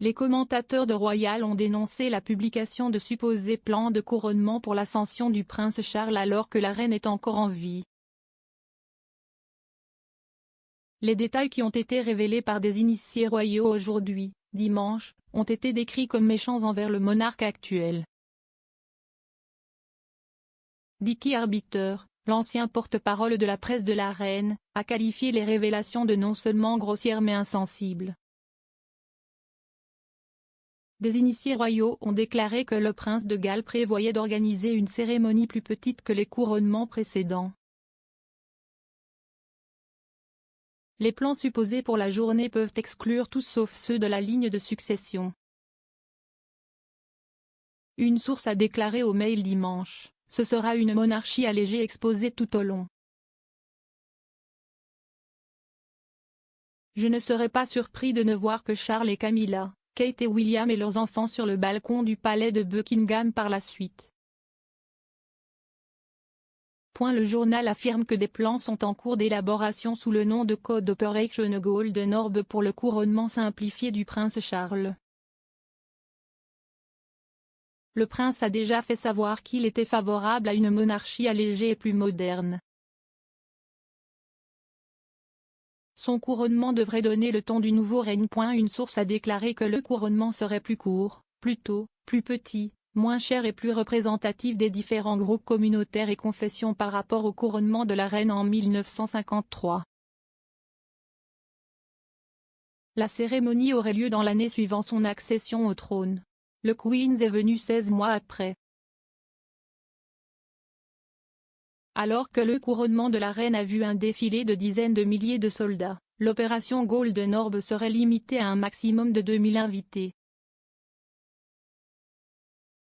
Les commentateurs de Royal ont dénoncé la publication de supposés plans de couronnement pour l'ascension du prince Charles alors que la reine est encore en vie. Les détails qui ont été révélés par des initiés royaux aujourd'hui, dimanche, ont été décrits comme méchants envers le monarque actuel. Dickie Arbiter, l'ancien porte-parole de la presse de la reine, a qualifié les révélations de non seulement grossières mais insensibles. Des initiés royaux ont déclaré que le prince de Galles prévoyait d'organiser une cérémonie plus petite que les couronnements précédents. Les plans supposés pour la journée peuvent exclure tous sauf ceux de la ligne de succession. Une source a déclaré au Mail dimanche, ce sera une monarchie allégée exposée tout au long. Je ne serais pas surpris de ne voir que Charles et Camilla, Kate et William et leurs enfants sur le balcon du palais de Buckingham par la suite. Le journal affirme que des plans sont en cours d'élaboration sous le nom de Code Operation Golden Orb pour le couronnement simplifié du prince Charles. Le prince a déjà fait savoir qu'il était favorable à une monarchie allégée et plus moderne. Son couronnement devrait donner le ton du nouveau règne. Une source a déclaré que le couronnement serait plus court, plus tôt, plus petit, moins cher et plus représentatif des différents groupes communautaires et confessions par rapport au couronnement de la reine en 1953. La cérémonie aurait lieu dans l'année suivant son accession au trône. Le Queen's est venu 16 mois après. Alors que le couronnement de la reine a vu un défilé de dizaines de milliers de soldats, l'opération Golden Orb serait limitée à un maximum de 2000 invités.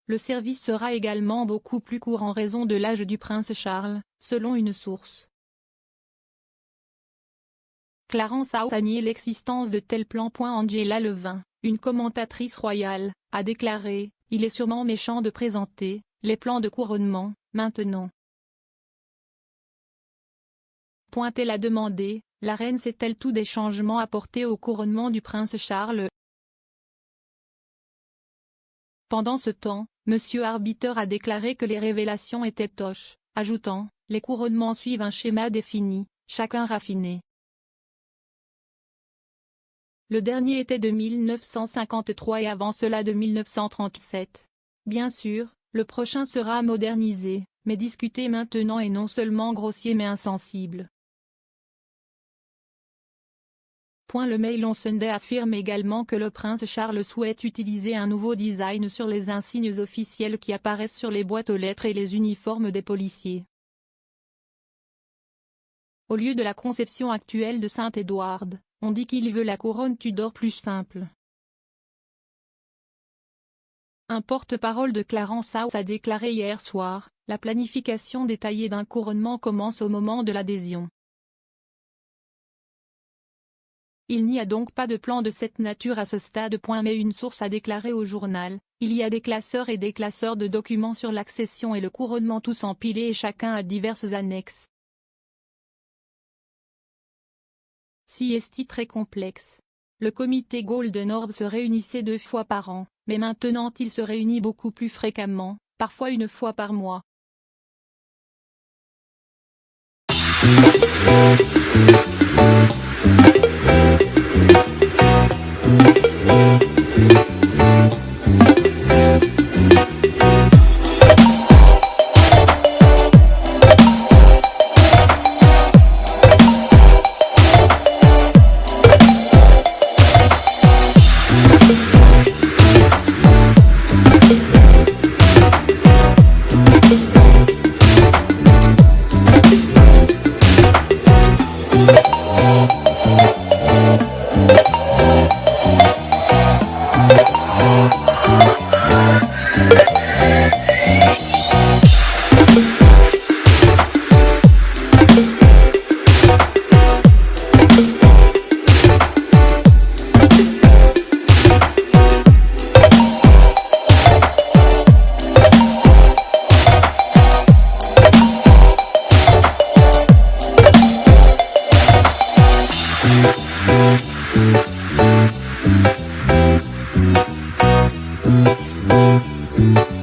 Le service sera également beaucoup plus court en raison de l'âge du prince Charles, selon une source. Clarence House a nié l'existence de tels plans. Angela Levin, une commentatrice royale, a déclaré « Il est sûrement méchant de présenter les plans de couronnement, maintenant ». Elle a demandé, la reine sait-elle tout des changements apportés au couronnement du prince Charles? Pendant ce temps, M. Arbiter a déclaré que les révélations étaient toches, ajoutant, les couronnements suivent un schéma défini, chacun raffiné. Le dernier était de 1953 et avant cela de 1937. Bien sûr, le prochain sera modernisé, mais discuté maintenant et non seulement grossier mais insensible. Le Mail on Sunday affirme également que le prince Charles souhaite utiliser un nouveau design sur les insignes officiels qui apparaissent sur les boîtes aux lettres et les uniformes des policiers. Au lieu de la conception actuelle de Saint-Édouard, on dit qu'il veut la couronne Tudor plus simple. Un porte-parole de Clarence House a déclaré hier soir, la planification détaillée d'un couronnement commence au moment de l'adhésion. Il n'y a donc pas de plan de cette nature à ce stade. Mais une source a déclaré au journal, il y a des classeurs et des classeurs de documents sur l'accession et le couronnement tous empilés et chacun a diverses annexes. Si est très complexe. Le comité Golden Orb se réunissait 2 fois par an, mais maintenant il se réunit beaucoup plus fréquemment, parfois 1 fois par mois. Thank you.